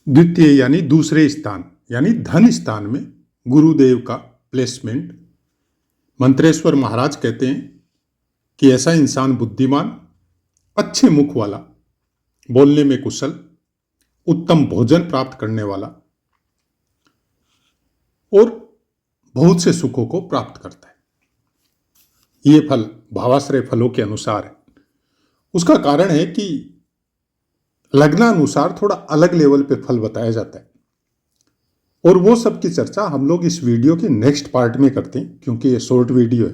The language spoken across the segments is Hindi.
द्वितीय यानी दूसरे स्थान यानी धन स्थान में गुरुदेव का प्लेसमेंट। मंत्रेश्वर महाराज कहते हैं कि ऐसा इंसान बुद्धिमान, अच्छे मुख वाला, बोलने में कुशल, उत्तम भोजन प्राप्त करने वाला और बहुत से सुखों को प्राप्त करता है। ये फल भावाश्रय फलों के अनुसार है। उसका कारण है कि लग्नानुसार थोड़ा अलग लेवल पे फल बताया जाता है और वो सब की चर्चा हम लोग इस वीडियो के नेक्स्ट पार्ट में करते हैं, क्योंकि ये शॉर्ट वीडियो है।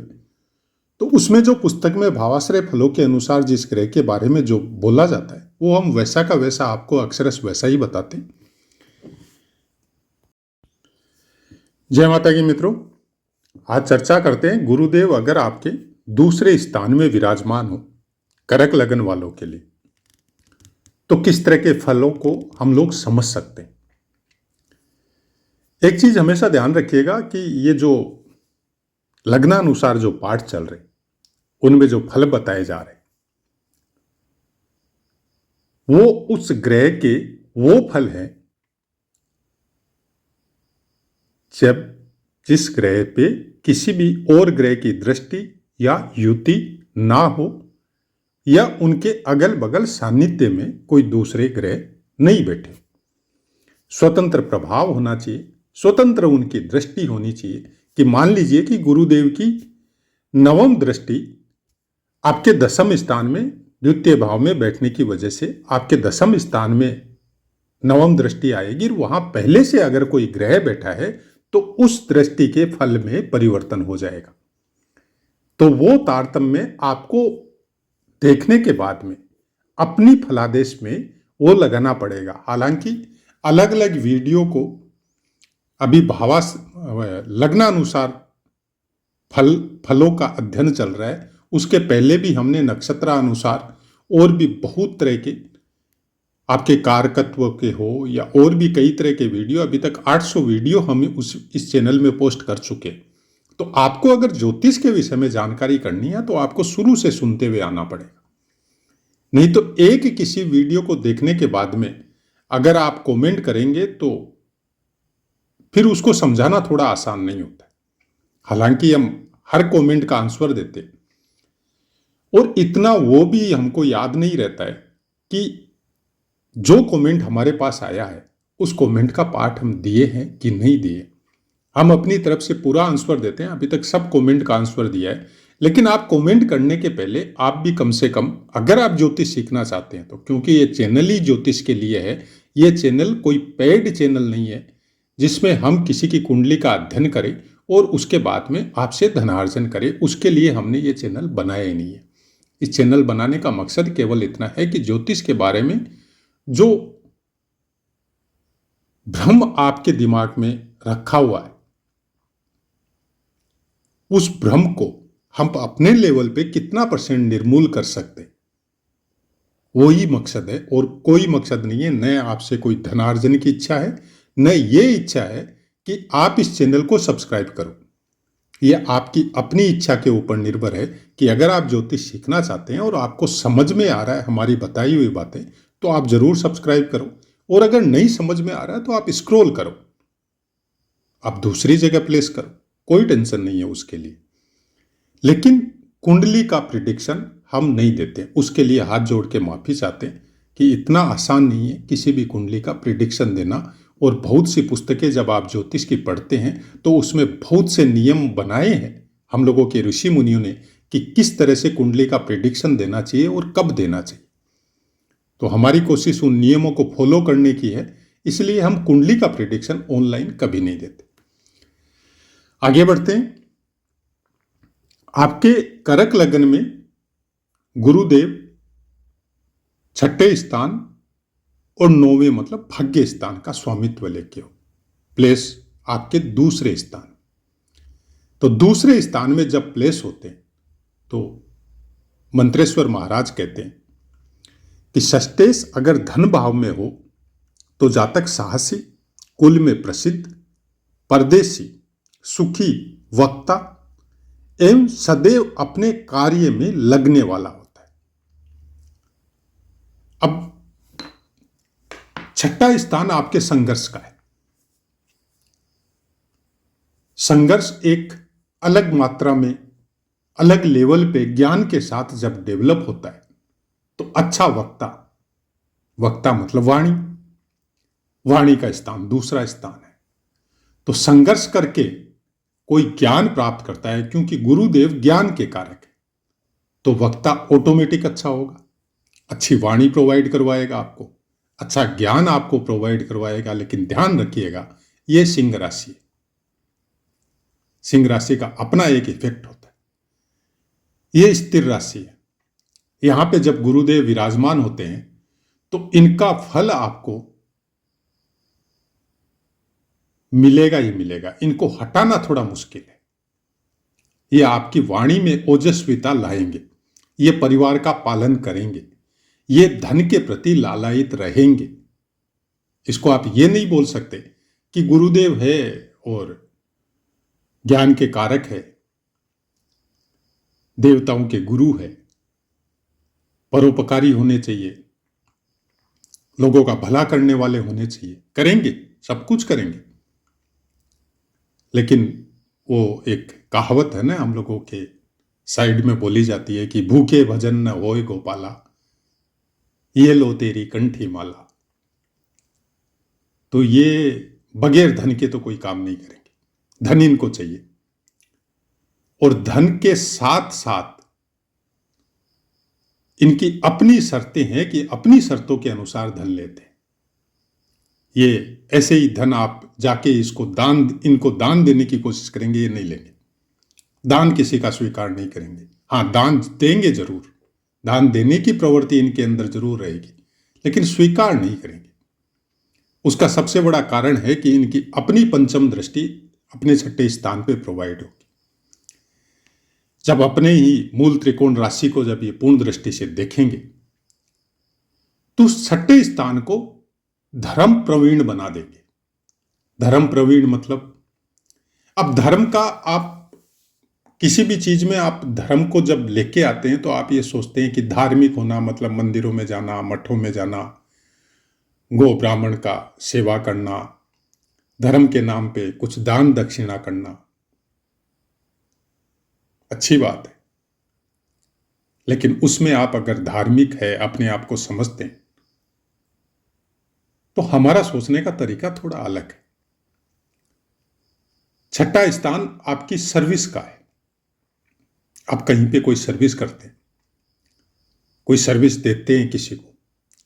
तो उसमें जो पुस्तक में भावाश्रय फलों के अनुसार जिस ग्रह के बारे में जो बोला जाता है वो हम वैसा का वैसा आपको अक्षरश वैसा ही बताते हैं। जय माता की मित्रों, आज चर्चा करते हैं गुरुदेव अगर आपके दूसरे स्थान में विराजमान हो कर्क लगन वालों के लिए तो किस तरह के फलों को हम लोग समझ सकते हैं। एक चीज हमेशा ध्यान रखिएगा कि ये जो लग्नानुसार जो पाठ चल रहे उनमें जो फल बताए जा रहे वो उस ग्रह के वो फल हैं जब जिस ग्रह पे किसी भी और ग्रह की दृष्टि या युति ना हो या उनके अगल बगल सान्निध्य में कोई दूसरे ग्रह नहीं बैठे। स्वतंत्र प्रभाव होना चाहिए, स्वतंत्र उनकी दृष्टि होनी चाहिए। कि मान लीजिए कि गुरुदेव की नवम दृष्टि आपके दशम स्थान में द्वितीय भाव में बैठने की वजह से आपके दशम स्थान में नवम दृष्टि आएगी। वहां पहले से अगर कोई ग्रह बैठा है तो उस दृष्टि के फल में परिवर्तन हो जाएगा। तो वो तारतम्य आपको देखने के बाद में अपनी फलादेश में वो लगाना पड़ेगा। हालांकि अलग अलग वीडियो को अभी लग्नानुसार फलों का अध्ययन चल रहा है। उसके पहले भी हमने नक्षत्रानुसार और भी बहुत तरह के आपके कारकत्व के हो या और भी कई तरह के वीडियो, अभी तक 800 वीडियो हम इस चैनल में पोस्ट कर चुके। तो आपको अगर ज्योतिष के विषय में जानकारी करनी है तो आपको शुरू से सुनते हुए आना पड़ेगा। नहीं तो एक किसी वीडियो को देखने के बाद में अगर आप कमेंट करेंगे तो फिर उसको समझाना थोड़ा आसान नहीं होता। हालांकि हम हर कमेंट का आंसर देते और इतना वो भी हमको याद नहीं रहता है कि जो कमेंट हमारे पास आया है उस कमेंट का पार्ट हम दिए हैं कि नहीं दिए। हम अपनी तरफ से पूरा आंसर देते हैं, अभी तक सब कमेंट का आंसर दिया है। लेकिन आप कमेंट करने के पहले आप भी कम से कम अगर आप ज्योतिष सीखना चाहते हैं तो, क्योंकि ये चैनल ही ज्योतिष के लिए है, ये चैनल कोई पेड चैनल नहीं है जिसमें हम किसी की कुंडली का अध्ययन करें और उसके बाद में आपसे धनार्जन करें। उसके लिए हमने ये चैनल बनाया ही नहीं है। इस चैनल बनाने का मकसद केवल इतना है कि ज्योतिष के बारे में जो भ्रम आपके दिमाग में रखा हुआ है उस भ्रम को हम अपने लेवल पे कितना % निर्मूल कर सकते, वो ही मकसद है और कोई मकसद नहीं है। न आपसे कोई धनार्जन की इच्छा है, न ये इच्छा है कि आप इस चैनल को सब्सक्राइब करो। यह आपकी अपनी इच्छा के ऊपर निर्भर है कि अगर आप ज्योतिष सीखना चाहते हैं और आपको समझ में आ रहा है हमारी बताई हुई बातें तो आप जरूर सब्सक्राइब करो, और अगर नहीं समझ में आ रहा है तो आप स्क्रॉल करो, आप दूसरी जगह प्लेस करो, कोई टेंशन नहीं है उसके लिए। लेकिन कुंडली का प्रिडिक्शन हम नहीं देते। उसके लिए हाथ जोड़ के माफी चाहते हैं कि इतना आसान नहीं है किसी भी कुंडली का प्रिडिक्शन देना। और बहुत सी पुस्तकें जब आप ज्योतिष की पढ़ते हैं तो उसमें बहुत से नियम बनाए हैं हम लोगों के ऋषि मुनियों ने कि किस तरह से कुंडली का प्रिडिक्शन देना चाहिए और कब देना चाहिए। तो हमारी कोशिश उन नियमों को फॉलो करने की है, इसलिए हम कुंडली का प्रिडिक्शन ऑनलाइन कभी नहीं देते। आगे बढ़ते हैं। आपके कर्क लगन में गुरुदेव छठे स्थान और 9वें मतलब भाग्य स्थान का स्वामित्व लेके हो, प्लेस आपके दूसरे स्थान। तो दूसरे स्थान में जब प्लेस होते हैं तो मंत्रेश्वर महाराज कहते हैं कि षष्ठेश अगर धन भाव में हो तो जातक साहसी, कुल में प्रसिद्ध, परदेशी, सुखी, वक्ता एवं सदैव अपने कार्य में लगने वाला होता है। अब छठा स्थान आपके संघर्ष का है। संघर्ष एक अलग मात्रा में, अलग लेवल पे ज्ञान के साथ जब डेवलप होता है तो अच्छा वक्ता, वक्ता मतलब वाणी, वाणी का स्थान दूसरा स्थान है। तो संघर्ष करके कोई ज्ञान प्राप्त करता है, क्योंकि गुरुदेव ज्ञान के कारक है, तो वक्ता ऑटोमेटिक अच्छा होगा, अच्छी वाणी प्रोवाइड करवाएगा आपको, अच्छा ज्ञान आपको प्रोवाइड करवाएगा। लेकिन ध्यान रखिएगा, यह सिंह राशि है, सिंह राशि का अपना एक इफेक्ट होता है, यह स्थिर राशि है। यहां पे जब गुरुदेव विराजमान होते हैं तो इनका फल आपको मिलेगा ही मिलेगा, इनको हटाना थोड़ा मुश्किल है। ये आपकी वाणी में ओजस्विता लाएंगे, ये परिवार का पालन करेंगे, ये धन के प्रति लालायित रहेंगे। इसको आप ये नहीं बोल सकते कि गुरुदेव है और ज्ञान के कारक है, देवताओं के गुरु है, परोपकारी होने चाहिए, लोगों का भला करने वाले होने चाहिए। करेंगे, सब कुछ करेंगे, लेकिन वो एक कहावत है ना, हम लोगों के साइड में बोली जाती है कि भूखे भजन न होए गोपाला, ये लो तेरी कंठी माला। तो ये बगैर धन के तो कोई काम नहीं करेंगे, धन इनको चाहिए। और धन के साथ साथ इनकी अपनी शर्तें हैं कि अपनी शर्तों के अनुसार धन लेते हैं। ये ऐसे ही धन आप जाके इसको इनको दान देने की कोशिश करेंगे, ये नहीं लेंगे। दान किसी का स्वीकार नहीं करेंगे। हाँ, दान देंगे जरूर, दान देने की प्रवृत्ति इनके अंदर जरूर रहेगी, लेकिन स्वीकार नहीं करेंगे। उसका सबसे बड़ा कारण है कि इनकी अपनी पंचम दृष्टि अपने छठे स्थान पे प्रोवाइड होगी। जब अपने ही मूल त्रिकोण राशि को जब ये पूर्ण दृष्टि से देखेंगे तो छठे स्थान को धर्म प्रवीण बना देंगे। धर्म प्रवीण मतलब, अब धर्म का आप किसी भी चीज में आप धर्म को जब लेके आते हैं तो आप ये सोचते हैं कि धार्मिक होना मतलब मंदिरों में जाना, मठों में जाना, गो ब्राह्मण का सेवा करना, धर्म के नाम पे कुछ दान दक्षिणा करना, अच्छी बात है। लेकिन उसमें आप अगर धार्मिक है, अपने आप को समझते हैं, तो हमारा सोचने का तरीका थोड़ा अलग है। छठा स्थान आपकी सर्विस का है। आप कहीं पे कोई सर्विस करते हैं, कोई सर्विस देते हैं किसी को,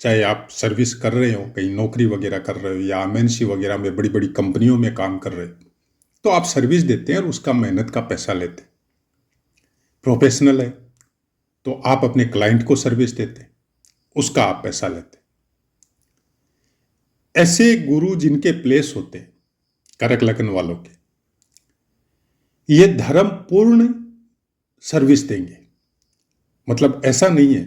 चाहे आप सर्विस कर रहे हो, कहीं नौकरी वगैरह कर रहे हो या एमएनसी वगैरह में बड़ी बड़ी कंपनियों में काम कर रहे हो, तो आप सर्विस देते हैं और उसका मेहनत का पैसा लेते हैं। प्रोफेशनल है तो आप अपने क्लाइंट को सर्विस देते हैं, उसका आप पैसा लेते हैं। ऐसे गुरु जिनके प्लेस होते हैं करक लगन वालों के, ये धर्म पूर्ण सर्विस देंगे। मतलब ऐसा नहीं है,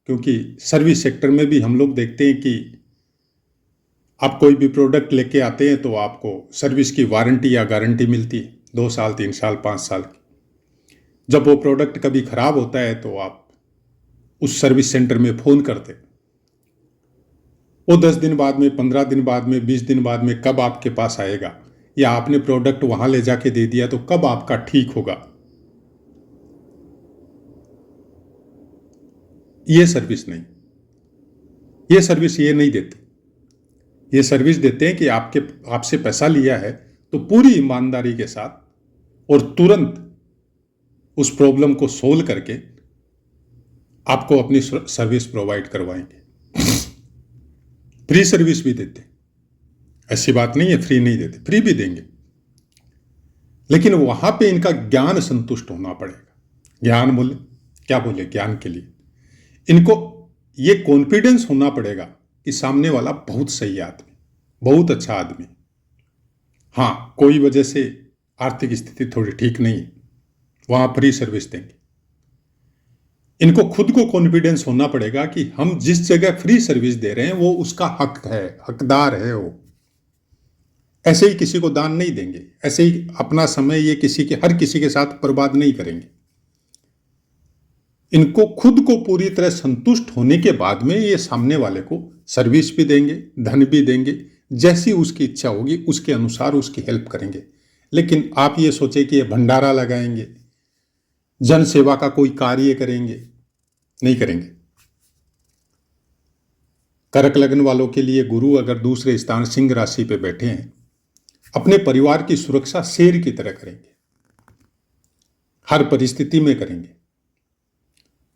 क्योंकि सर्विस सेक्टर में भी हम लोग देखते हैं कि आप कोई भी प्रोडक्ट लेके आते हैं तो आपको सर्विस की वारंटी या गारंटी मिलती है 2 साल 3 साल 5 साल की। जब वो प्रोडक्ट कभी खराब होता है तो आप उस सर्विस सेंटर में फोन करते, वो 10 दिन बाद में, 15 दिन बाद में, 20 दिन बाद में कब आपके पास आएगा, या आपने प्रोडक्ट वहां ले जाके दे दिया तो कब आपका ठीक होगा, ये सर्विस नहीं। ये सर्विस ये नहीं देते। ये सर्विस देते हैं कि आपसे पैसा लिया है तो पूरी ईमानदारी के साथ और तुरंत उस प्रॉब्लम को सोल्व करके आपको अपनी सर्विस प्रोवाइड करवाएंगे। फ्री सर्विस भी देते, ऐसी बात नहीं है फ्री नहीं देते, फ्री भी देंगे, लेकिन वहां पे इनका ज्ञान संतुष्ट होना पड़ेगा। ज्ञान बोले क्या, बोले ज्ञान के लिए इनको ये कॉन्फिडेंस होना पड़ेगा कि सामने वाला बहुत सही आदमी, बहुत अच्छा आदमी। हाँ, कोई वजह से आर्थिक स्थिति थोड़ी ठीक नहीं है, वहां फ्री सर्विस देंगे। इनको खुद को कॉन्फिडेंस होना पड़ेगा कि हम जिस जगह फ्री सर्विस दे रहे हैं वो उसका हक है, हकदार है वो। ऐसे ही किसी को दान नहीं देंगे, ऐसे ही अपना समय ये हर किसी के साथ बर्बाद नहीं करेंगे। इनको खुद को पूरी तरह संतुष्ट होने के बाद में ये सामने वाले को सर्विस भी देंगे, धन भी देंगे, जैसी उसकी इच्छा होगी उसके अनुसार उसकी हेल्प करेंगे। लेकिन आप ये सोचे कि ये भंडारा लगाएंगे, जन सेवा का कोई कार्य करेंगे, नहीं करेंगे। कर्क लग्न वालों के लिए गुरु अगर दूसरे स्थान सिंह राशि पे बैठे हैं, अपने परिवार की सुरक्षा शेर की तरह करेंगे, हर परिस्थिति में करेंगे।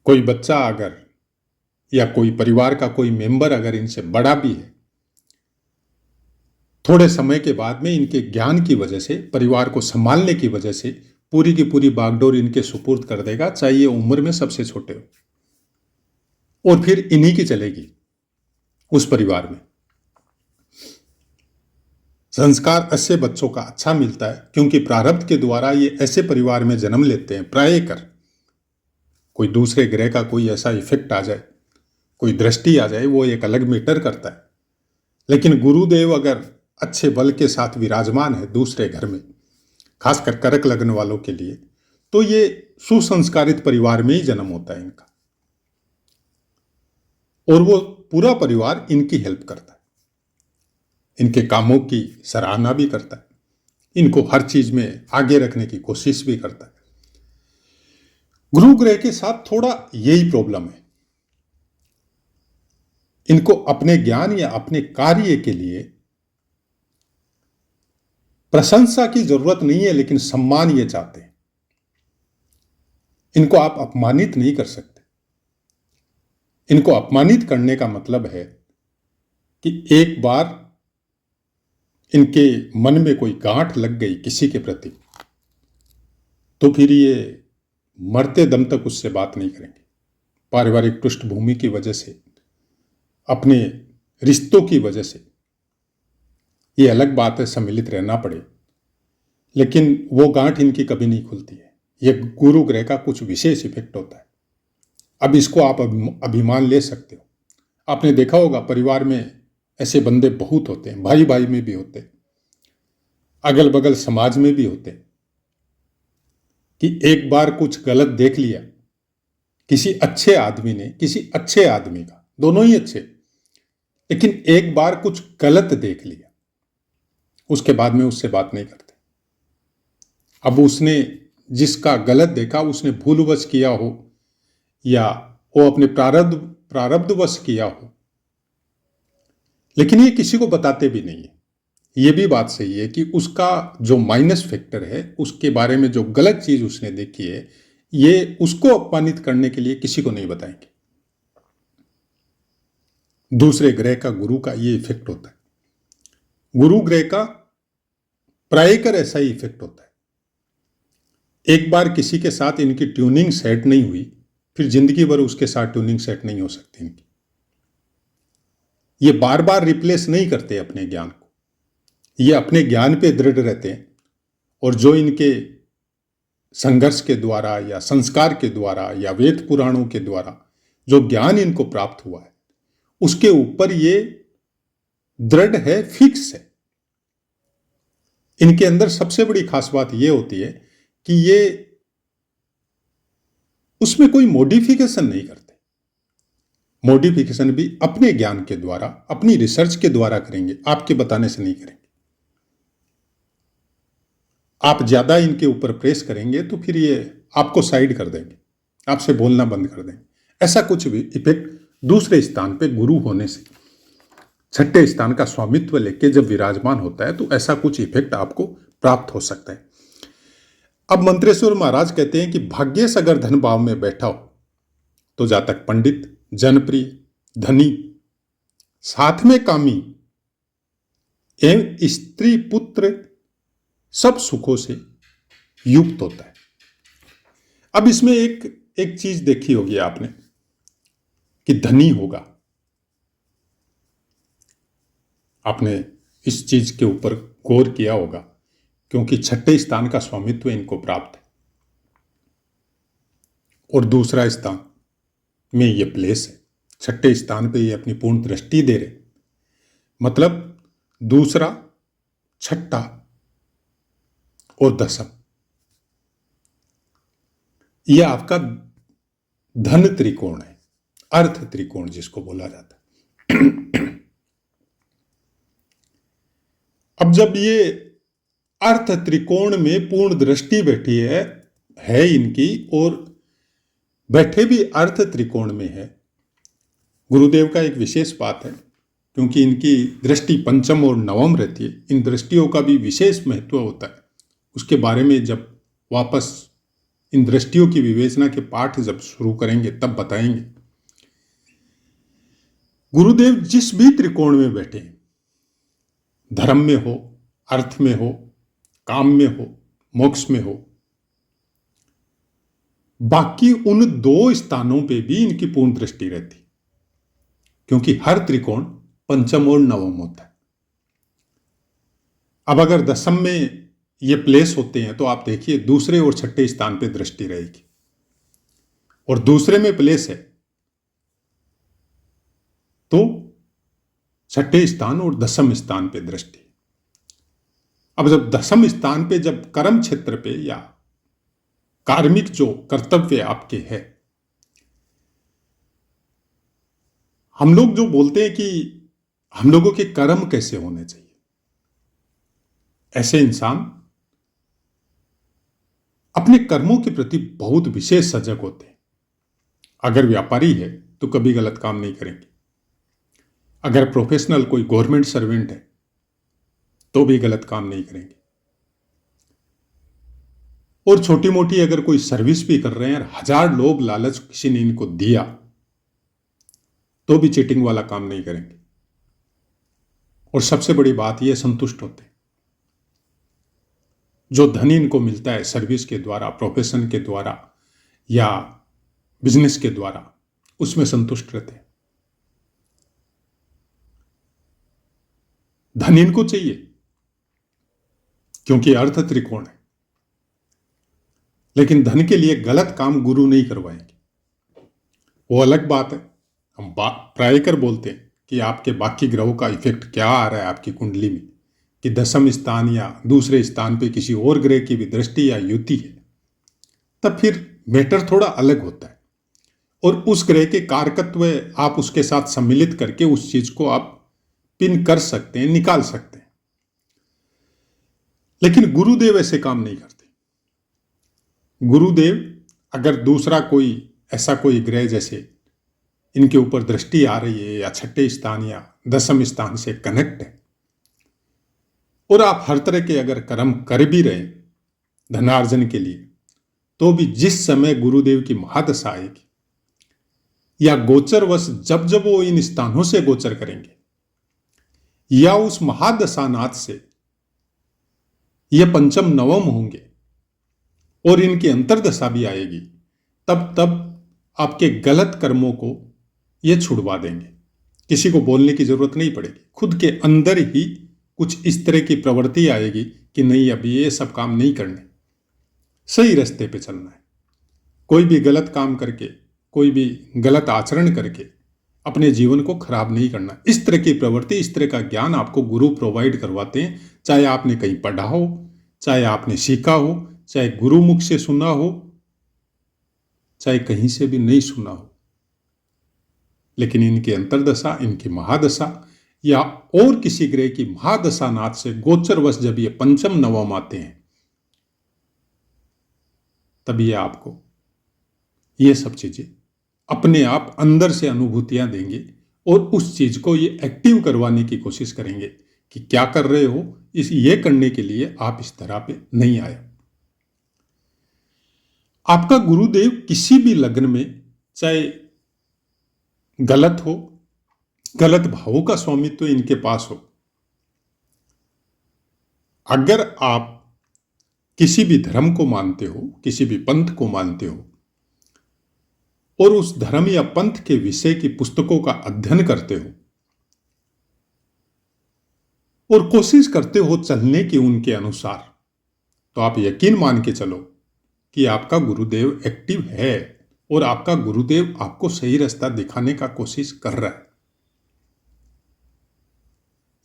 कोई बच्चा अगर या कोई परिवार का कोई मेंबर अगर इनसे बड़ा भी है, थोड़े समय के बाद में इनके ज्ञान की वजह से, परिवार को संभालने की वजह से पूरी की पूरी बागडोर इनके सुपुर्द कर देगा, चाहे ये उम्र में सबसे छोटे हो, और फिर इन्हीं की चलेगी उस परिवार में। संस्कार ऐसे बच्चों का अच्छा मिलता है क्योंकि प्रारब्ध के द्वारा ये ऐसे परिवार में जन्म लेते हैं। प्रायकर कोई दूसरे ग्रह का कोई ऐसा इफेक्ट आ जाए, कोई दृष्टि आ जाए, वो एक अलग मैटर करता है। लेकिन गुरुदेव अगर अच्छे बल के साथ विराजमान है दूसरे घर में, खासकर कर्क लग्न वालों के लिए, तो ये सुसंस्कारित परिवार में ही जन्म होता है इनका, और वो पूरा परिवार इनकी हेल्प करता है, इनके कामों की सराहना भी करता है, इनको हर चीज में आगे रखने की कोशिश भी करता है। गुरु ग्रह के साथ थोड़ा यही प्रॉब्लम है, इनको अपने ज्ञान या अपने कार्य के लिए प्रशंसा की जरूरत नहीं है, लेकिन सम्मान ये चाहते हैं। इनको आप अपमानित नहीं कर सकते। इनको अपमानित करने का मतलब है कि एक बार इनके मन में कोई गांठ लग गई किसी के प्रति, तो फिर ये मरते दम तक उससे बात नहीं करेंगे। पारिवारिक पृष्ठभूमि की वजह से, अपने रिश्तों की वजह से, ये अलग बात है सम्मिलित रहना पड़े, लेकिन वो गांठ इनकी कभी नहीं खुलती है। ये गुरु ग्रह का कुछ विशेष इफेक्ट होता है। अब इसको आप अभिमान ले सकते हो। आपने देखा होगा परिवार में ऐसे बंदे बहुत होते हैं, भाई भाई में भी होते हैं, अगल बगल समाज में भी होते हैं, कि एक बार कुछ गलत देख लिया किसी अच्छे आदमी ने, किसी अच्छे आदमी का, दोनों ही अच्छे, लेकिन एक बार कुछ गलत देख लिया, उसके बाद में उससे बात नहीं करते। अब उसने जिसका गलत देखा उसने भूलवश किया हो या वो अपने प्रारब्धवश किया हो, लेकिन ये किसी को बताते भी नहीं है। ये भी बात सही है कि उसका जो माइनस फैक्टर है, उसके बारे में जो गलत चीज उसने देखी है, ये उसको अपमानित करने के लिए किसी को नहीं बताएंगे। दूसरे ग्रह का गुरु का ये इफेक्ट होता है। गुरु ग्रह का प्रायकर ऐसा ही इफेक्ट होता है। एक बार किसी के साथ इनकी ट्यूनिंग सेट नहीं हुई, फिर जिंदगी भर उसके साथ ट्यूनिंग सेट नहीं हो सकती इनकी। ये बार बार रिप्लेस नहीं करते अपने ज्ञान को, ये अपने ज्ञान पे दृढ़ रहते हैं, और जो इनके संघर्ष के द्वारा या संस्कार के द्वारा या वेद पुराणों के द्वारा जो ज्ञान इनको प्राप्त हुआ है, उसके ऊपर ये दृढ़ है, फिक्स है। इनके अंदर सबसे बड़ी खास बात यह होती है कि ये उसमें कोई मॉडिफिकेशन नहीं करते। मॉडिफिकेशन भी अपने ज्ञान के द्वारा, अपनी रिसर्च के द्वारा करेंगे, आपके बताने से नहीं करेंगे। आप ज्यादा इनके ऊपर प्रेस करेंगे तो फिर ये आपको साइड कर देंगे, आपसे बोलना बंद कर देंगे। ऐसा कुछ भी इफेक्ट दूसरे स्थान पे गुरु होने से, छठे स्थान का स्वामित्व लेके जब विराजमान होता है, तो ऐसा कुछ इफेक्ट आपको प्राप्त हो सकता है। अब मंत्रेश्वर महाराज कहते हैं कि भाग्येश अगर धन भाव में बैठा हो तो जातक पंडित, जनप्रिय, धनी, साथ में कामी एवं स्त्री पुत्र सब सुखों से युक्त होता है। अब इसमें एक चीज देखी होगी आपने कि धनी होगा, आपने इस चीज के ऊपर गौर किया होगा, क्योंकि छठे स्थान का स्वामित्व इनको प्राप्त है और दूसरा स्थान में ये प्लेस है। छठे स्थान पे ये अपनी पूर्ण दृष्टि दे रहे, मतलब दूसरा, छठा और दसम, यह आपका धन त्रिकोण है, अर्थ त्रिकोण जिसको बोला जाता है। अब जब ये अर्थ त्रिकोण में पूर्ण दृष्टि बैठी है इनकी, और बैठे भी अर्थ त्रिकोण में है, गुरुदेव का एक विशेष बात है, क्योंकि इनकी दृष्टि पंचम और नवम रहती है, इन दृष्टियों का भी विशेष महत्व होता है। उसके बारे में जब वापस इन दृष्टियों की विवेचना के पाठ जब शुरू करेंगे तब बताएंगे। गुरुदेव जिस भी त्रिकोण में बैठे, धर्म में हो, अर्थ में हो, काम में हो, मोक्ष में हो, बाकी उन दो स्थानों पे भी इनकी पूर्ण दृष्टि रहती, क्योंकि हर त्रिकोण पंचम और नवम होता है। अब अगर दशम में ये प्लेस होते हैं तो आप देखिए दूसरे और छठे स्थान पे दृष्टि रहेगी, और दूसरे में प्लेस है तो छठे स्थान और दशम स्थान पे दृष्टि। अब जब दशम स्थान पे, जब कर्म क्षेत्र पे या कार्मिक जो कर्तव्य आपके है, हम लोग जो बोलते हैं कि हम लोगों के कर्म कैसे होने चाहिए, ऐसे इंसान अपने कर्मों के प्रति बहुत विशेष सजग होते हैं। अगर व्यापारी है तो कभी गलत काम नहीं करेंगे, अगर प्रोफेशनल कोई गवर्नमेंट सर्वेंट है तो भी गलत काम नहीं करेंगे, और छोटी मोटी अगर कोई सर्विस भी कर रहे हैं और 1000 लोग लालच किसी ने इनको दिया तो भी चीटिंग वाला काम नहीं करेंगे। और सबसे बड़ी बात यह, संतुष्ट होते हैं। जो धन इनको मिलता है सर्विस के द्वारा, प्रोफेशन के द्वारा या बिजनेस के द्वारा, उसमें संतुष्ट रहते हैं। धन इनको चाहिए क्योंकि अर्थ त्रिकोण है, लेकिन धन के लिए गलत काम गुरु नहीं करवाएंगे, वो अलग बात है। हम प्राय कर बोलते हैं कि आपके बाकी ग्रहों का इफेक्ट क्या आ रहा है आपकी कुंडली में, कि दशम स्थान या दूसरे स्थान पे किसी और ग्रह की भी दृष्टि या युति है, तब फिर मैटर थोड़ा अलग होता है, और उस ग्रह के कारकत्व आप उसके साथ सम्मिलित करके उस चीज को आप पिन कर सकते हैं, निकाल सकते हैं। लेकिन गुरुदेव ऐसे काम नहीं करते। गुरुदेव अगर दूसरा कोई ऐसा कोई ग्रह जैसे इनके ऊपर दृष्टि आ रही है, या छठे स्थान या दशम स्थान से कनेक्ट है, और आप हर तरह के अगर कर्म कर भी रहे धनार्जन के लिए, तो भी जिस समय गुरुदेव की महादशा आएगी या गोचरवश जब जब वो इन स्थानों से गोचर करेंगे, या उस महादशानाथ से ये पंचम नवम होंगे और इनकी अंतरदशा भी आएगी, तब तब आपके गलत कर्मों को ये छुड़वा देंगे। किसी को बोलने की जरूरत नहीं पड़ेगी, खुद के अंदर ही कुछ इस तरह की प्रवृत्ति आएगी कि नहीं, अभी ये सब काम नहीं करने, सही रास्ते पे चलना है। कोई भी गलत काम करके, कोई भी गलत आचरण करके अपने जीवन को खराब नहीं करना। इस तरह की प्रवृत्ति, इस तरह का ज्ञान आपको गुरु प्रोवाइड करवाते हैं, चाहे आपने कहीं पढ़ा हो, चाहे आपने सीखा हो, चाहे गुरुमुख से सुना हो, चाहे कहीं से भी नहीं सुना हो। लेकिन इनकी अंतरदशा, इनकी महादशा या और किसी ग्रह की महादशानाथ से गोचरवश जब ये पंचम नवम आते हैं, तब ये आपको ये सब चीजें अपने आप अंदर से अनुभूतियां देंगे, और उस चीज को ये एक्टिव करवाने की कोशिश करेंगे कि क्या कर रहे हो, ये करने के लिए आप इस तरह पे नहीं आए। आपका गुरुदेव किसी भी लग्न में, चाहे गलत हो, गलत भावों का स्वामित्व इनके पास हो, अगर आप किसी भी धर्म को मानते हो, किसी भी पंथ को मानते हो, और उस धर्म या पंथ के विषय की पुस्तकों का अध्ययन करते हो और कोशिश करते हो चलने की उनके अनुसार, तो आप यकीन मान के चलो कि आपका गुरुदेव एक्टिव है, और आपका गुरुदेव आपको सही रास्ता दिखाने का कोशिश कर रहा है।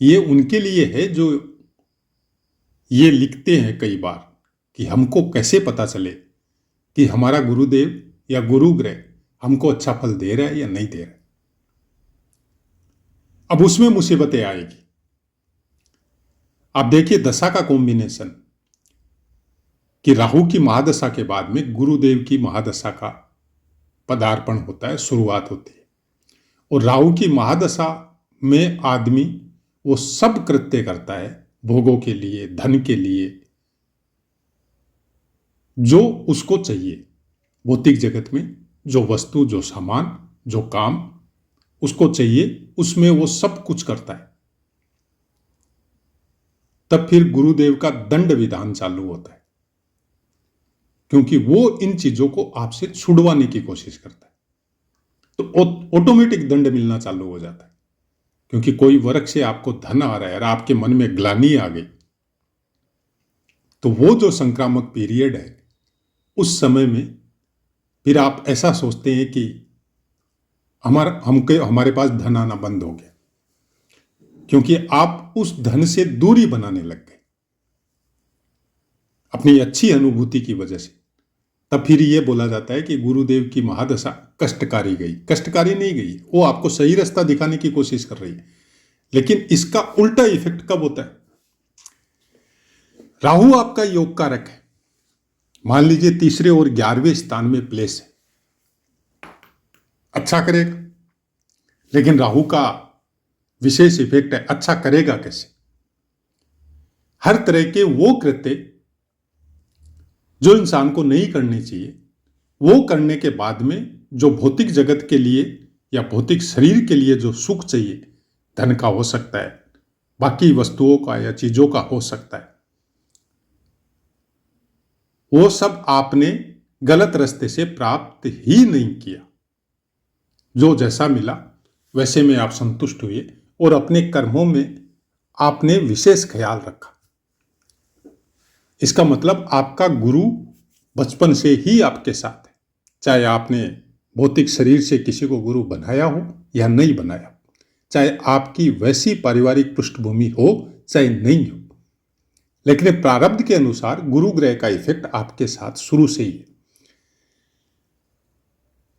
ये उनके लिए है जो ये लिखते हैं कई बार कि हमको कैसे पता चले कि हमारा गुरुदेव या गुरु ग्रह हमको अच्छा फल दे रहा है या नहीं दे रहा है। अब उसमें मुसीबतें आएगी। आप देखिए दशा का कॉम्बिनेशन कि राहु की महादशा के बाद में गुरुदेव की महादशा का पदार्पण होता है, शुरुआत होती है। और राहु की महादशा में आदमी वो सब कृत्य करता है भोगों के लिए, धन के लिए, जो उसको चाहिए भौतिक जगत में, जो वस्तु, जो सामान, जो काम उसको चाहिए, उसमें वो सब कुछ करता है। तब फिर गुरुदेव का दंड विधान चालू होता है, क्योंकि वो इन चीजों को आपसे छुड़वाने की कोशिश करता है। तो ऑटोमेटिक दंड मिलना चालू हो जाता है, क्योंकि कोई वर्ग से आपको धन आ रहा है और आपके मन में ग्लानि आ गई, तो वो जो संक्रामक पीरियड है उस समय में फिर आप ऐसा सोचते हैं कि हमारे पास धन आना बंद हो गया, क्योंकि आप उस धन से दूरी बनाने लग गए अपनी अच्छी अनुभूति की वजह से। तब फिर ये बोला जाता है कि गुरुदेव की महादशा कष्टकारी गई। कष्टकारी नहीं गई, वो आपको सही रास्ता दिखाने की कोशिश कर रही है। लेकिन इसका उल्टा इफेक्ट कब होता है? राहु आपका योग कारक है, मान लीजिए तीसरे और 11वें स्थान में प्लेस है, अच्छा करेगा। लेकिन राहु का विशेष इफेक्ट है, अच्छा करेगा कैसे? हर तरह के वो कृत्य जो इंसान को नहीं करनी चाहिए, वो करने के बाद में जो भौतिक जगत के लिए या भौतिक शरीर के लिए जो सुख चाहिए, धन का हो सकता है, बाकी वस्तुओं का या चीजों का हो सकता है, वो सब आपने गलत रास्ते से प्राप्त ही नहीं किया। जो जैसा मिला वैसे में आप संतुष्ट हुए और अपने कर्मों में आपने विशेष ख्याल रखा। इसका मतलब आपका गुरु बचपन से ही आपके साथ है, चाहे आपने भौतिक शरीर से किसी को गुरु बनाया हो या नहीं बनाया, चाहे आपकी वैसी पारिवारिक पृष्ठभूमि हो चाहे नहीं हो, लेकिन प्रारब्ध के अनुसार गुरु ग्रह का इफेक्ट आपके साथ शुरू से ही है।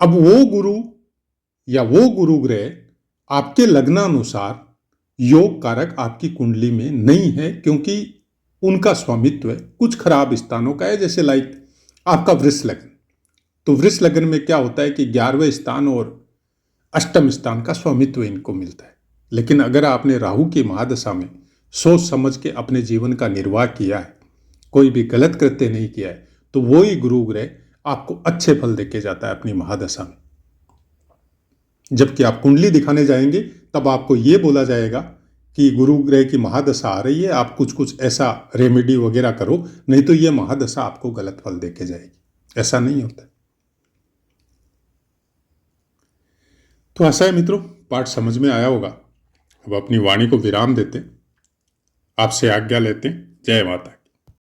अब वो गुरु या वो गुरु ग्रह आपके लग्नानुसार योग कारक आपकी कुंडली में नहीं है, क्योंकि उनका स्वामित्व कुछ खराब स्थानों का है। जैसे लाइक आपका वृष लग्न, तो वृष लग्न में क्या होता है कि 11वें स्थान और अष्टम स्थान का स्वामित्व इनको मिलता है। लेकिन अगर आपने राहु की महादशा में सोच समझ के अपने जीवन का निर्वाह किया है, कोई भी गलत कृत्य नहीं किया है, तो वो ही गुरु ग्रह आपको अच्छे फल देके जाता है अपनी महादशा में। जबकि आप कुंडली दिखाने जाएंगे तब आपको ये बोला जाएगा कि गुरु ग्रह की महादशा आ रही है, आप कुछ कुछ ऐसा रेमेडी वगैरह करो, नहीं तो ये महादशा आपको गलत फल देके जाएगी। ऐसा नहीं होता। तो ऐसा है मित्रों, पाठ समझ में आया होगा। अब अपनी वाणी को विराम देते, आपसे आज्ञा लेते। जय माता।